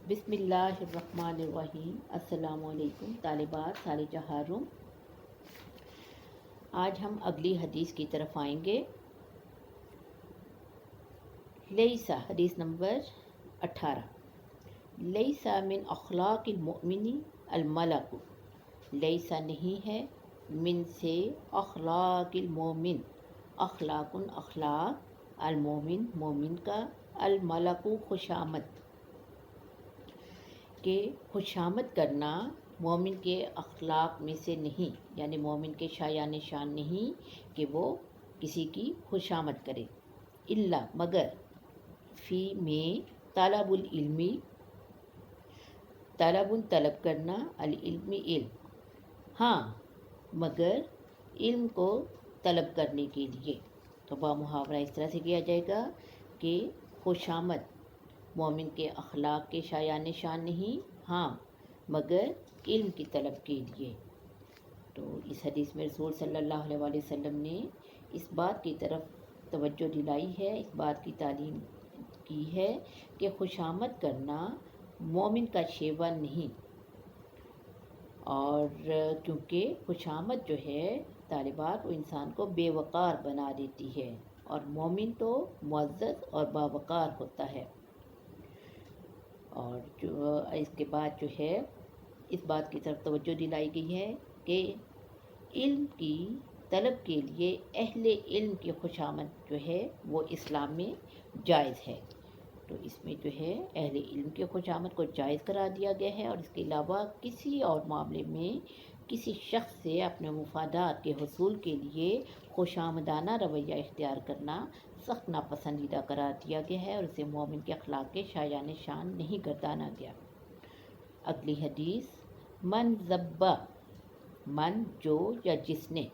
بسم اللہ الرحمن الرحیم۔ السلام علیکم طالبات ثالثہ حاروم۔ آج ہم اگلی حدیث کی طرف آئیں گے۔ لیسا حدیث نمبر 18۔ لیسا من اخلاق المؤمن الملک، لیسا نہیں ہے من سے اخلاق المومن، اخلاق المومن مومن کا، الملک خوشامد کہ خوشامد کرنا مومن کے اخلاق میں سے نہیں، یعنی مومن کے شایان شان نہیں کہ وہ کسی کی خوشامد کرے، الا مگر فی میں طلب العلمی، طلب کرنا، العلم علم، ہاں مگر علم کو طلب کرنے کے لیے۔ تو با محاورہ اس طرح سے کیا جائے گا کہ خوشامد مومن کے اخلاق کے شایان شان نہیں، ہاں مگر علم کی طلب کے لیے۔ تو اس حدیث میں رسول صلی اللہ علیہ وآلہ وسلم نے اس بات کی طرف توجہ دلائی ہے، اس بات کی تعلیم کی ہے کہ خوشامد کرنا مومن کا شیوا نہیں، اور کیونکہ خوشامد جو ہے طالبات وہ انسان کو بے وقار بنا دیتی ہے، اور مومن تو معزز اور باوقار ہوتا ہے۔ اور جو اس کے بعد جو ہے اس بات کی طرف توجہ دلائی گئی ہے کہ علم کی طلب کے لیے اہل علم کی خوشامد جو ہے وہ اسلام میں جائز ہے۔ تو اس میں جو ہے اہل علم کی خوشامد کو جائز قرار دیا گیا ہے، اور اس کے علاوہ کسی اور معاملے میں کسی شخص سے اپنے مفادات کے حصول کے لیے خوشامدانہ رویہ اختیار کرنا سخت ناپسندیدہ قرار دیا گیا ہے، اور اسے مومن کے اخلاق کے شایان شان نہیں گردانا گیا۔ اگلی حدیث، من ذبہ، من جو یا جس نے،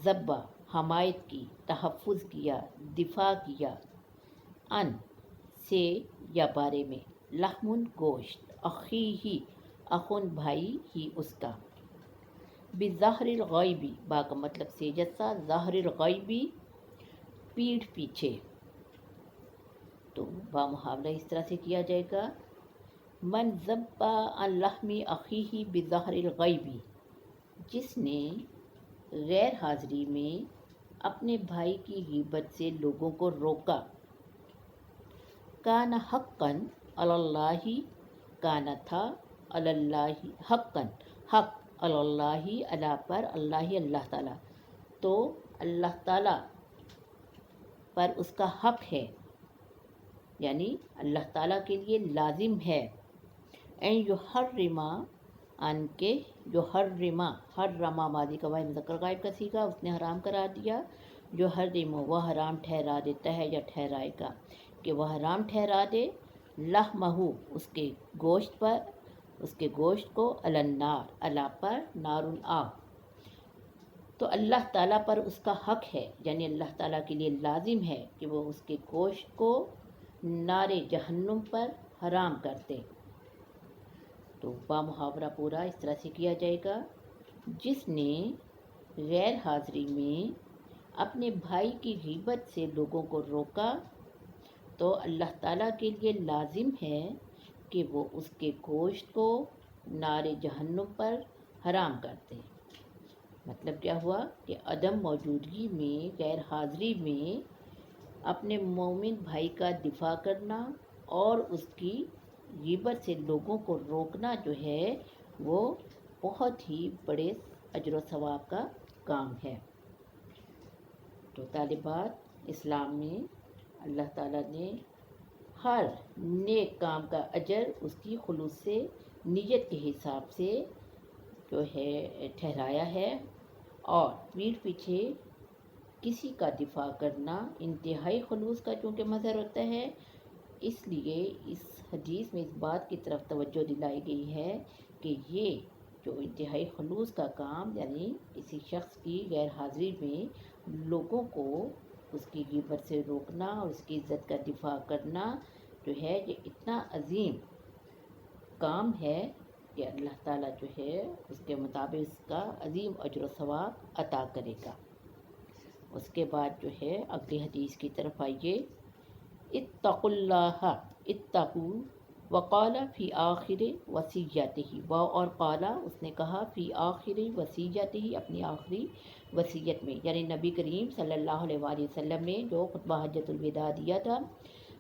ذبہ حمایت کی، تحفظ کیا، دفاع کیا، ان سے یا بارے میں، لحم گوشت، اخی ہی اخن بھائی ہی اس کا، بظہر الغیبی با کا مطلب سیجت سا، ظہر الغیبی پیٹھ پیچھے۔ تو با محاورہ اس طرح سے کیا جائے گا، من ذبہ عن لحم اخیہ بظہر الغیبی، جس نے غیر حاضری میں اپنے بھائی کی غیبت سے لوگوں کو روکا، کان حقاً علی اللہ، کانا تھا علی اللہ حقاً، حق علی اللہ اللہ پر، اللہ تعالیٰ، تو اللہ تعالیٰ پر اس کا حق ہے، یعنی اللہ تعالیٰ کے لیے لازم ہے، این یحرما ان کے، یحرما، حرما ماضی کا واحد مذکر غائب کا صیغہ، اس نے حرام قرار دیا، یحرم وہ حرام ٹھہرا دیتا ہے یا ٹھہرائے گا، کہ وہ حرام ٹھہرا دے، لحمہ اس کے گوشت پر، اس کے گوشت کو، علی النار اللہ پر، نار آگ، تو اللہ تعالیٰ پر اس کا حق ہے، یعنی اللہ تعالیٰ کے لیے لازم ہے کہ وہ اس کے گوشت کو نار جہنم پر حرام کر دے۔ تو با محاورہ پورا اس طرح سے کیا جائے گا، جس نے غیر حاضری میں اپنے بھائی کی غیبت سے لوگوں کو روکا، تو اللہ تعالیٰ کے لیے لازم ہے کہ وہ اس کے گوشت کو نار جہنم پر حرام کر دے۔ مطلب کیا ہوا کہ عدم موجودگی میں، غیر حاضری میں اپنے مومن بھائی کا دفاع کرنا اور اس کی غیبت سے لوگوں کو روکنا جو ہے وہ بہت ہی بڑے اجر و ثواب کا کام ہے۔ تو طالبات، اسلام میں اللہ تعالیٰ نے ہر نیک کام کا اجر اس کی خلوص سے، نیت کے حساب سے جو ہے ٹھہرایا ہے، اور پیٹھ پیچھے کسی کا دفاع کرنا انتہائی خلوص کا چونکہ مظہر ہوتا ہے، اس لیے اس حدیث میں اس بات کی طرف توجہ دلائی گئی ہے کہ یہ جو انتہائی خلوص کا کام، یعنی کسی شخص کی غیر حاضری میں لوگوں کو اس کی غیبت سے روکنا اور اس کی عزت کا دفاع کرنا جو ہے، یہ اتنا عظیم کام ہے کہ اللہ تعالیٰ جو ہے اس کے مطابق اس کا عظیم اجر و ثواب عطا کرے گا۔ اس کے بعد جو ہے اگلی حدیث کی طرف آئیے، اتقوا اللہ، اتقوا وقال فی آخر وصیتہ، و اور قالا اس نے کہا فی آخر وصیتہ اپنی آخری وصیت میں، یعنی نبی کریم صلی اللہ علیہ وآلہ وسلم نے جو خطبہ حجۃ الوداع دیا تھا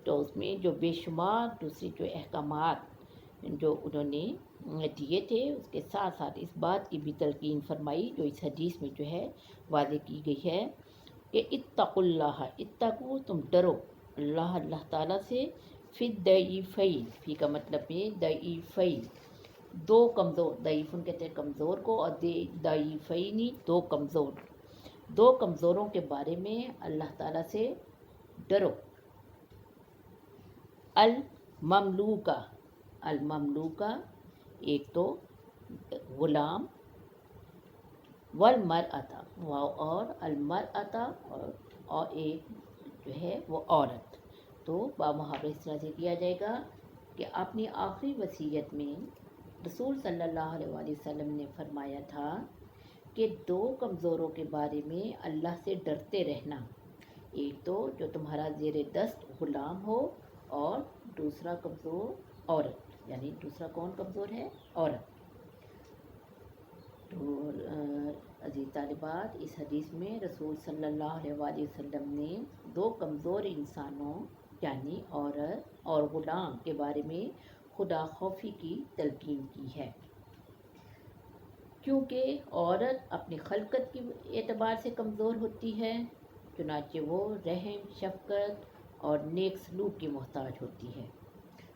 تو اس میں جو بے شمار دوسری جو احکامات جو انہوں نے دیے تھے، اس کے ساتھ ساتھ اس بات کی بھی تلقین فرمائی جو اس حدیث میں جو ہے واضح کی گئی ہے کہ اتقوا اللہ، اتقوا تم ڈرو اللہ تعالیٰ سے، فی الضعیفین، فی کا مطلب ہے ضعیفین، دو کمزور، ضعیفن کہتے ہیں کمزور کو، اور ضعیفینی دو کمزوروں کے بارے میں اللہ تعالیٰ سے ڈرو۔ المملوکہ، المملوکہ ایک تو غلام، والمرأۃ اور المرأۃ اور ایک جو ہے وہ عورت۔ تو بامحاورہ اس طرح سے کیا جائے گا کہ اپنی آخری وصیت میں رسول صلی اللہ علیہ وآلہ وسلم نے فرمایا تھا کہ دو کمزوروں کے بارے میں اللہ سے ڈرتے رہنا، ایک تو جو تمہارا زیر دست غلام ہو، اور دوسرا کمزور عورت، یعنی دوسرا کون کمزور ہے؟ عورت۔ تو عزیز طالبات، اس حدیث میں رسول صلی اللہ علیہ وآلہ وسلم نے دو کمزور انسانوں یعنی عورت اور غلام کے بارے میں خدا خوفی کی تلقین کی ہے، کیونکہ عورت اپنی خلقت کے اعتبار سے کمزور ہوتی ہے، چنانچہ وہ رحم، شفقت اور نیک سلوک کی محتاج ہوتی ہے،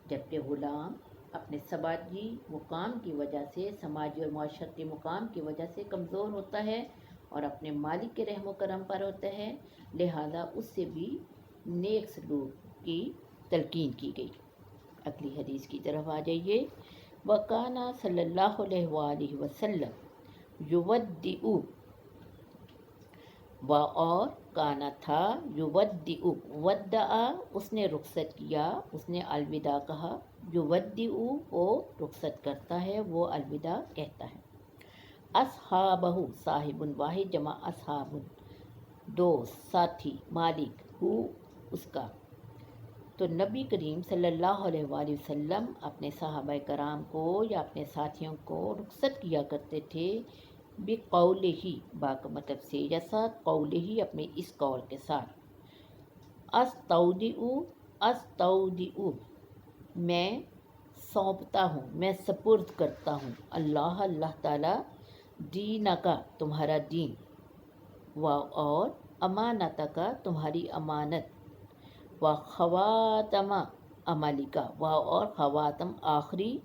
جبکہ غلام اپنے سماجی مقام کی وجہ سے، سماجی اور معاشرتی مقام کی وجہ سے کمزور ہوتا ہے اور اپنے مالک کے رحم و کرم پر ہوتا ہے، لہذا اس سے بھی نیک سلوک کی تلقین کی گئی۔ اگلی حدیث کی طرف آ جائیے۔ وَكَانَ صلی اللہ علیہ وآلہ وسلم یودع، و اور کانا تھا، یودع، ودع اس نے رخصت کیا، اس نے الوداع کہا، یودع وہ رخصت کرتا ہے، وہ الوداع کہتا ہے۔ اصحابہ صاحب واحد جمع اصحاب دوست، ساتھی، مالک، ہو اس کا۔ تو نبی کریم صلی اللہ علیہ وآلہ وسلم اپنے صحابہ کرام کو یا اپنے ساتھیوں کو رخصت کیا کرتے تھے، بقولہ، با کا مطلب سے یا ساتھ، قولہ اپنے اس قول کے ساتھ، استودع، استودع میں سونپتا ہوں، میں سپرد کرتا ہوں، اللہ تعالیٰ، دین کا تمہارا دین، و اور امانت کا تمہاری امانت، و خواتم عمل کا، و اور خواتم آخری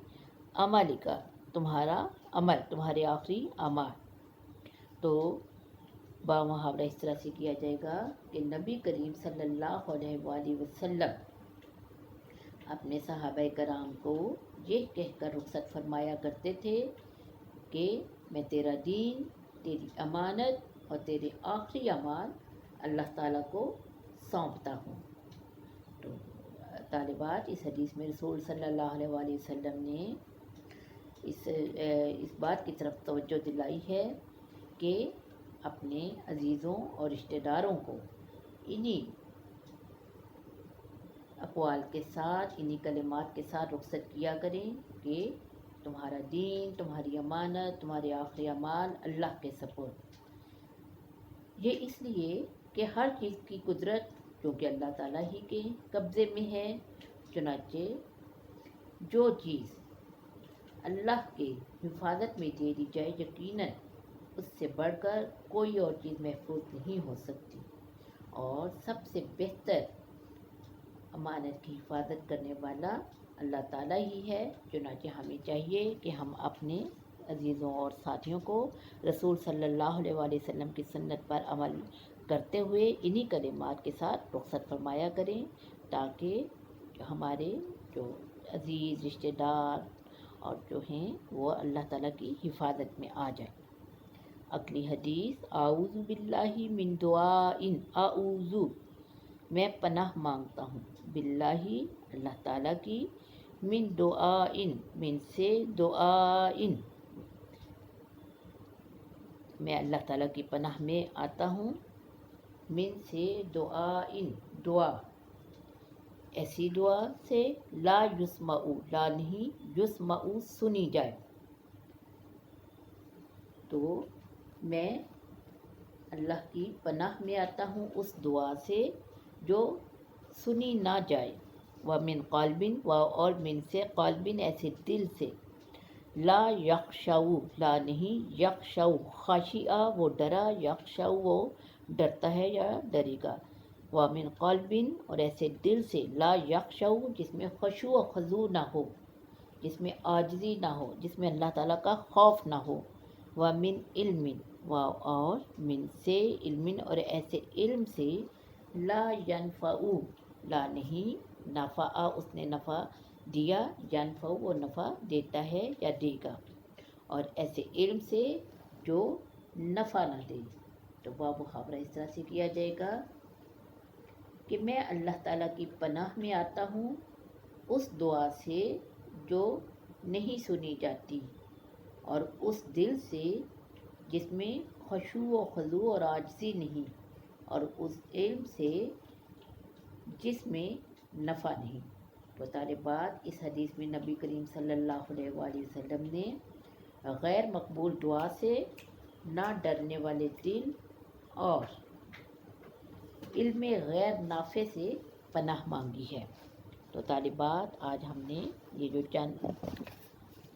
عمل کا تمہارا عمل، تمہارے آخری اعمال۔ تو بامحاورہ اس طرح سے کیا جائے گا کہ نبی کریم صلی اللہ علیہ وآلہ وسلم اپنے صحابہ کرام کو یہ کہہ کر رخصت فرمایا کرتے تھے کہ میں تیرا دین، تیری امانت اور تیرے آخری اعمال اللہ تعالیٰ کو سونپتا ہوں۔ تو طالبات، اس حدیث میں رسول صلی اللہ علیہ وآلہ وسلم نے اس بات کی طرف توجہ دلائی ہے کہ اپنے عزیزوں اور رشتہ داروں کو انہی اقوال کے ساتھ، انہی کلمات کے ساتھ رخصت کیا کریں کہ تمہارا دین، تمہاری امانت، تمہارے آخری اعمال اللہ کے سپرد۔ یہ اس لیے کہ ہر چیز کی قدرت کیونکہ اللہ تعالیٰ ہی کے قبضے میں ہے، چنانچہ جو چیز اللہ کے حفاظت میں دے دی جائے، یقیناً اس سے بڑھ کر کوئی اور چیز محفوظ نہیں ہو سکتی، اور سب سے بہتر امانت کی حفاظت کرنے والا اللہ تعالیٰ ہی ہے۔ چنانچہ ہمیں چاہیے کہ ہم اپنے عزیزوں اور ساتھیوں کو رسول صلی اللہ علیہ وآلہ وسلم کی سنت پر عمل کرتے ہوئے انہی کلمات کے ساتھ رخصت فرمایا کریں، تاکہ ہمارے جو عزیز رشتہ دار اور جو ہیں وہ اللہ تعالیٰ کی حفاظت میں آ جائیں۔ اگلی حدیث، اعوذ باللہ من دعائن، اعوذ میں پناہ مانگتا ہوں، باللہ اللہ تعالیٰ کی، من دعائن من سے، دعائن میں اللہ تعالیٰ کی پناہ میں آتا ہوں، من سے، دعائن دعا، ایسی دعا سے لا یسمعو، لا نہیں، یسمعو سنی جائے. تو میں اللہ کی پناہ میں آتا ہوں اس دعا سے جو سنی نہ جائے. وَمِن قَلْبٍ، اور من سے، قلبٍ ایسے دل سے، لا یخشعو، لا نہیں، یخشعو، خاشعہ وہ ڈرا، یخشعو وہ ڈرتا ہے یا ڈرے گا. وَمِن قَلْبٍ، اور ایسے دل سے، لا یخشعو جس میں خشوع و خضوع نہ ہو، جس میں عاجزی نہ ہو، جس میں اللہ تعالیٰ کا خوف نہ ہو. وَمِن علم، اور من سے، علم، اور ایسے علم سے، لا ینفعو، لا نہیں، نفع اس نے نفع دیا، ینفع وہ نفع دیتا ہے یا دے گا، اور ایسے علم سے جو نفع نہ دے. تو باب محاورہ اس طرح سے کیا جائے گا کہ میں اللہ تعالیٰ کی پناہ میں آتا ہوں اس دعا سے جو نہیں سنی جاتی، اور اس دل سے جس میں خشوع و خضوع اور عاجزی نہیں، اور اس علم سے جس میں نفع نہیں. تو طالبات اس حدیث میں نبی کریم صلی اللہ علیہ وآلہ وسلم نے غیر مقبول دعا سے، نہ ڈرنے والے دل اور علم غیر نافع سے پناہ مانگی ہے. تو طالبات آج ہم نے یہ جو چند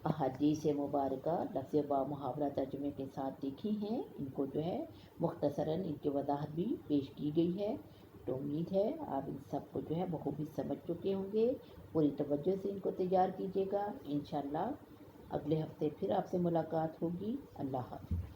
احادیث مبارکہ لفظ با محاورہ ترجمے کے ساتھ دیکھی ہیں، ان کو جو ہے مختصراً ان کی وضاحت بھی پیش کی گئی ہے. تو امید ہے آپ ان سب کو جو ہے بخوبی سمجھ چکے ہوں گے. پوری توجہ سے ان کو تیار کیجیے گا. انشاءاللہ اگلے ہفتے پھر آپ سے ملاقات ہوگی. اللہ حافظ.